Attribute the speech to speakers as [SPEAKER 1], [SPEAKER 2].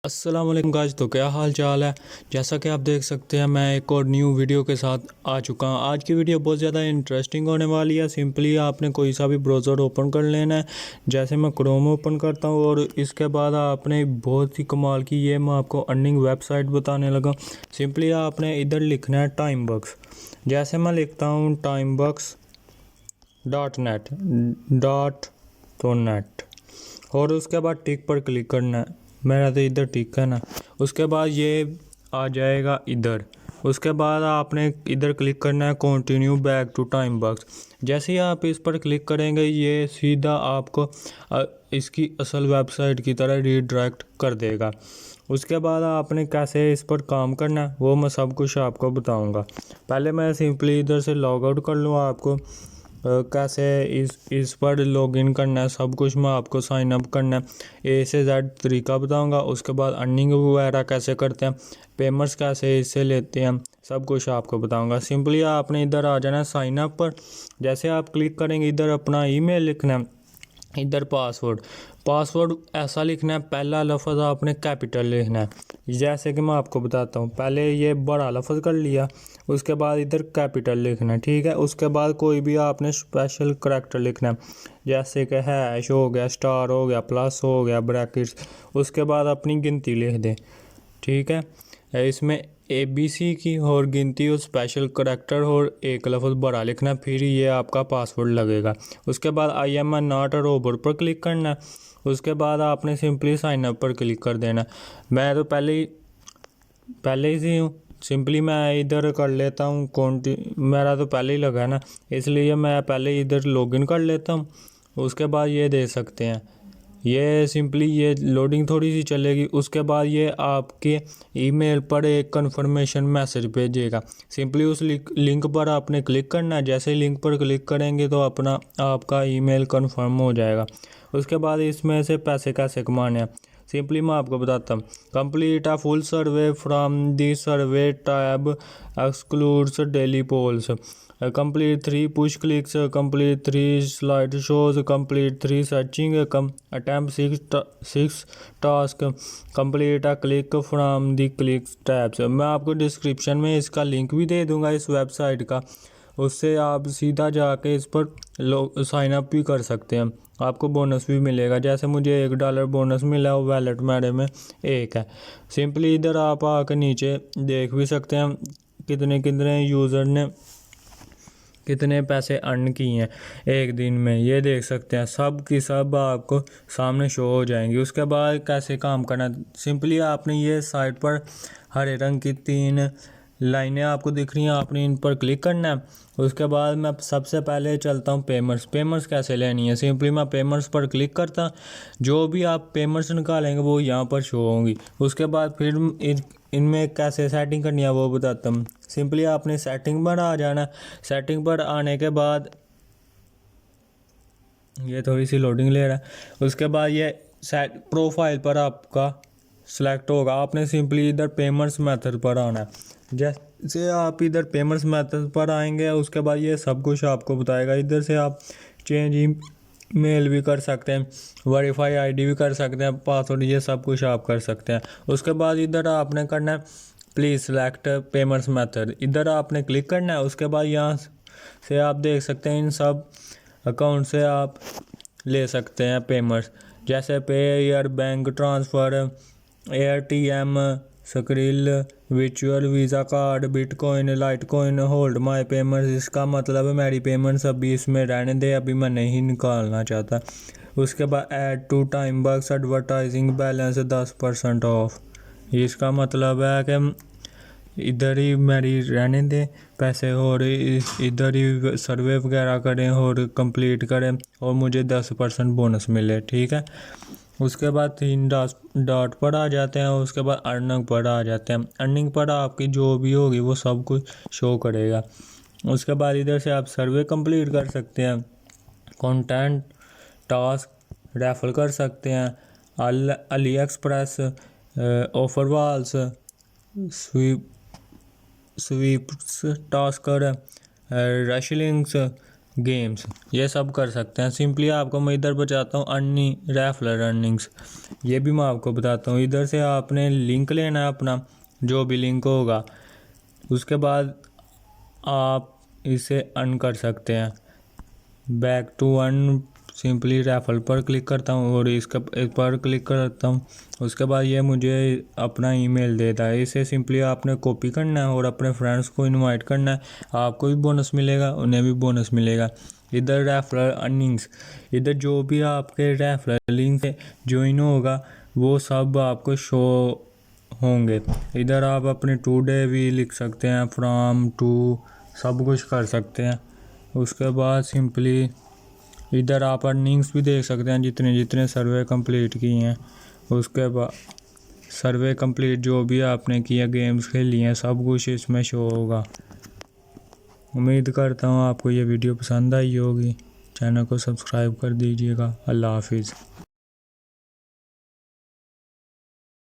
[SPEAKER 1] अस्सलाम वालेकुम गाइस। तो क्या हाल चाल है। जैसा कि आप देख सकते हैं मैं एक और न्यू वीडियो के साथ आ चुका हूं। आज की वीडियो बहुत ज़्यादा इंटरेस्टिंग होने वाली है। सिंपली आपने कोई सा भी ब्राउज़र ओपन कर लेना है। जैसे मैं क्रोम ओपन करता हूं और इसके बाद आपने बहुत ही कमाल की ये मैं आपको अर्निंग वेबसाइट बताने लगा। सिंपली आपने इधर लिखना है टाइम बक्स। जैसे मैं लिखता हूँ टाइम बक्स .net और उसके बाद टिक पर क्लिक करना है। मेरा तो इधर टिक है ना। उसके बाद ये आ जाएगा इधर। उसके बाद आपने इधर क्लिक करना है continue back to TimeBucks. जैसे ही आप इस पर क्लिक करेंगे ये सीधा आपको इसकी असल वेबसाइट की तरह रीडायरेक्ट कर देगा। उसके बाद आपने कैसे इस पर काम करना है वो मैं सब कुछ आपको बताऊंगा। पहले मैं सिंपली इधर से लॉग आउट कर लूँ। आपको कैसे इस पर लॉगिन करना है सब कुछ मैं आपको साइन अप करना है ए से जेड तरीका बताऊंगा। उसके बाद अर्निंग वगैरह कैसे करते हैं, पेमेंट्स कैसे इससे लेते हैं, सब कुछ आपको बताऊंगा। सिंपली आपने इधर आ जाना है साइन अप पर। जैसे आप क्लिक करेंगे इधर अपना ईमेल लिखना है। इधर पासवर्ड ऐसा लिखना है, पहला लफ्ज़ आपने कैपिटल लिखना है। जैसे कि मैं आपको बताता हूँ, पहले ये बड़ा लफ्ज़ कर लिया, उसके बाद इधर कैपिटल लिखना है, ठीक है। उसके बाद कोई भी आपने स्पेशल करैक्टर लिखना है, जैसे कि हैश हो गया, स्टार हो गया, प्लस हो गया, ब्रैकेट्स। उसके बाद अपनी गिनती लिख दें, ठीक है। इसमें ABC की और गिनती और स्पेशल करैक्टर और एक लफ्ज़ बड़ा लिखना, फिर ये आपका पासवर्ड लगेगा। उसके बाद I am not a robot पर क्लिक करना। उसके बाद आपने सिंपली साइन अप पर क्लिक कर देना। मैं तो पहले ही से हूँ, सिंपली मैं इधर कर लेता हूँ मेरा तो पहले ही लगा है ना, इसलिए मैं पहले इधर लॉगिन कर लेता हूँ। उसके बाद ये दे सकते हैं, ये सिंपली ये लोडिंग थोड़ी सी चलेगी। उसके बाद ये आपके ईमेल पर एक कंफर्मेशन मैसेज भेजेगा। सिंपली उस लिंक पर आपने क्लिक करना है। जैसे ही लिंक पर क्लिक करेंगे तो आपका ईमेल कंफर्म हो जाएगा। उसके बाद इसमें से पैसे कैसे कमाने हैं सिंपली मैं आपको बताता हूँ। Complete a full survey from the survey tab excludes daily polls. Complete 3 push clicks, complete 3 slide shows, complete 3 searching, attempt 6 task, complete a click from the click tabs। मैं आपको डिस्क्रिप्शन में इसका लिंक भी दे दूंगा इस वेबसाइट का, उससे आप सीधा जाके इस पर साइन अप भी कर सकते हैं, आपको बोनस भी मिलेगा। जैसे मुझे $1 बोनस मिला, वो वैलेट मेरे में 1 है। सिंपली इधर आप आकर नीचे देख भी सकते हैं कितने कितने यूज़र ने कितने पैसे अर्न किए हैं एक दिन में, ये देख सकते हैं। सब की सब आपको सामने शो हो जाएंगी। उसके बाद कैसे काम करना, सिंपली आपने ये साइट पर हरे रंग की 3 लाइनें आपको दिख रही हैं, आपने इन पर क्लिक करना है। उसके बाद मैं सबसे पहले चलता हूँ पेमेंट्स कैसे लेनी है। सिंपली मैं पेमेंट्स पर क्लिक करता, जो भी आप पेमेंट्स निकालेंगे वो यहाँ पर शो होंगी। उसके बाद फिर इनमें कैसे सेटिंग करनी है वो बताता हूँ। सिंपली आपने सेटिंग पर आ जाना। सेटिंग पर आने के बाद ये थोड़ी सी लोडिंग ले रहा है। उसके बाद ये प्रोफाइल पर आपका सिलेक्ट होगा। आपने सिंपली इधर पेमेंट्स मेथड पर आना है। जैसे आप इधर पेमेंट्स मेथड पर आएंगे उसके बाद ये सब कुछ आपको बताएगा। इधर से आप चेंज मेल भी कर सकते हैं, वेरीफाई आईडी भी कर सकते हैं, पासवर्ड, ये सब कुछ आप कर सकते हैं। उसके बाद इधर आपने करना है प्लीज़ सेलेक्ट पेमेंट्स मेथड, इधर आपने क्लिक करना है। उसके बाद यहाँ से आप देख सकते हैं इन सब अकाउंट से आप ले सकते हैं पेमेंट्स, जैसे पे air, bank transfer, ATM, skill, virtual visa card, bitcoin, Litecoin, hold my payments. इसका मतलब है मेरी पेमेंट्स अभी इसमें रहने दे, अभी मैं नहीं निकालना चाहता। उसके बाद add to TimeBucks advertising balance 10% off. इसका मतलब है कि इधर ही मेरी रहने दें पैसे और इधर ही सर्वे वगैरह करें और कंप्लीट करें और मुझे 10% बोनस मिले, ठीक है। उसके बाद 3 डॉट पर आ जाते हैं। उसके बाद अर्निंग पर आ जाते हैं। अर्निंग पर आपकी जो भी होगी वो सब कुछ शो करेगा। उसके बाद इधर से आप सर्वे कंप्लीट कर सकते हैं, कंटेंट, टास्क, रेफर कर सकते हैं, Ali express, offer walls, sweeps, tasker, rush links, games, ये सब कर सकते हैं। सिंपली आपको मैं इधर बताता हूँ अर्निंग, रेफरल अर्निंग्स, ये भी मैं आपको बताता हूँ। इधर से आपने लिंक लेना है अपना, जो भी लिंक होगा, उसके बाद आप इसे अर्न कर सकते हैं। Back to earn, simply referral पर क्लिक करता हूँ और इसका एक बार क्लिक करता हूँ। उसके बाद ये मुझे अपना ईमेल देता है, इसे सिंपली आपने कॉपी करना है और अपने फ्रेंड्स को इनवाइट करना है। आपको भी बोनस मिलेगा, उन्हें भी बोनस मिलेगा। इधर रेफरल अर्निंग्स, इधर जो भी आपके रेफरल लिंक से ज्वाइन होगा वो सब आपको शो होंगे। इधर आप अपने टुडे भी लिख सकते हैं, फ्रॉम टू, सब कुछ कर सकते हैं। उसके बाद सिंपली इधर आप अर्निंग्स भी देख सकते हैं, जितने जितने सर्वे कंप्लीट किए हैं। उसके बाद सर्वे कंप्लीट जो भी आपने किया, गेम्स खेली हैं, सब कुछ इसमें शो होगा। उम्मीद करता हूँ आपको ये वीडियो पसंद आई होगी। चैनल को सब्सक्राइब कर दीजिएगा। अल्लाह हाफिज़।